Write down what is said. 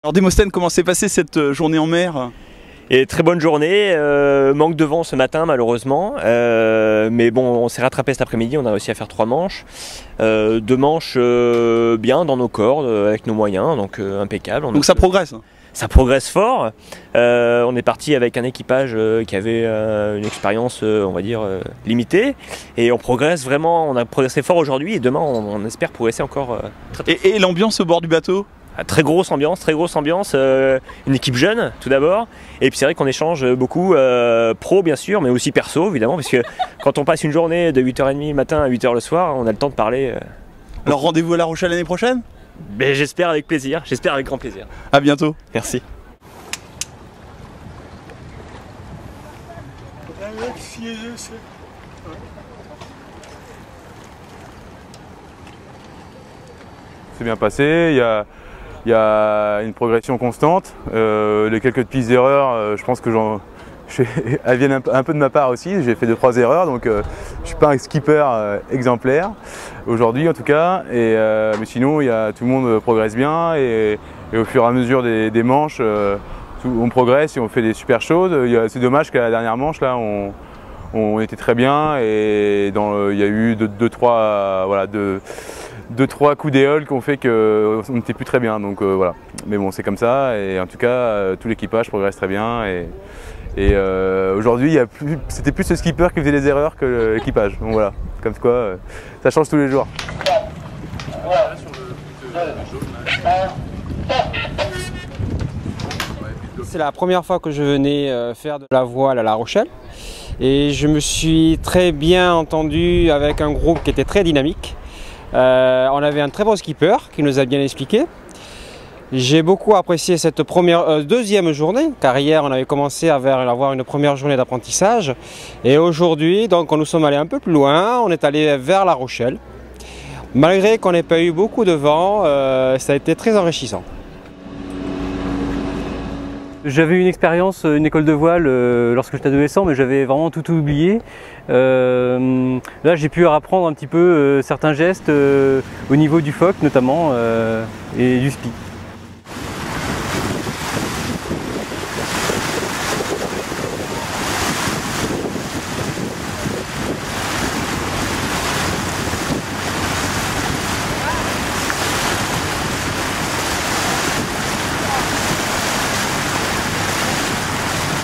Alors Démosthène, comment s'est passée cette journée en mer? Et très bonne journée, manque de vent ce matin malheureusement, mais bon, on s'est rattrapé cet après-midi, on a réussi à faire 3 manches, 2 manches bien dans nos cordes, avec nos moyens, donc impeccable. Donc ça progresse? Ça progresse fort. On est parti avec un équipage qui avait une expérience, on va dire, limitée, et on progresse vraiment, on a progressé fort aujourd'hui, et demain on espère progresser encore très Et l'ambiance au bord du bateau? Très grosse ambiance, une équipe jeune tout d'abord, et puis c'est vrai qu'on échange beaucoup, pro bien sûr, mais aussi perso évidemment, parce que quand on passe une journée de 8h30 le matin à 8h le soir, on a le temps de parler. Alors rendez-vous à La Rochelle l'année prochaine? Mais j'espère avec plaisir, j'espère avec grand plaisir. À bientôt. Merci. C'est bien passé, il y a une progression constante. Les quelques petites erreurs, je pense que elles viennent un peu de ma part aussi. J'ai fait 2-3 erreurs, donc je ne suis pas un skipper exemplaire aujourd'hui en tout cas. Mais sinon, tout le monde progresse bien, et au fur et à mesure des manches, on progresse et on fait des super choses. C'est dommage qu'à la dernière manche, là, on était très bien, et il y a eu 2-3 coups d'éole qui ont fait qu'on n'était plus très bien, donc voilà. Mais bon, c'est comme ça, et en tout cas, tout l'équipage progresse très bien, et aujourd'hui, c'était plus le skipper qui faisait les erreurs que l'équipage, donc voilà, comme quoi, ça change tous les jours. C'est la première fois que je venais faire de la voile à La Rochelle, et je me suis très bien entendu avec un groupe qui était très dynamique. On avait un très bon skipper qui nous a bien expliqué. J'ai beaucoup apprécié cette deuxième journée, car hier on avait commencé à avoir une première journée d'apprentissage, et aujourd'hui donc nous sommes allés un peu plus loin, on est allé vers La Rochelle. Malgré qu'on n'ait pas eu beaucoup de vent, ça a été très enrichissant. J'avais une expérience, une école de voile lorsque j'étais adolescent, mais j'avais vraiment tout oublié. Là, j'ai pu apprendre un petit peu certains gestes au niveau du foc notamment et du spi.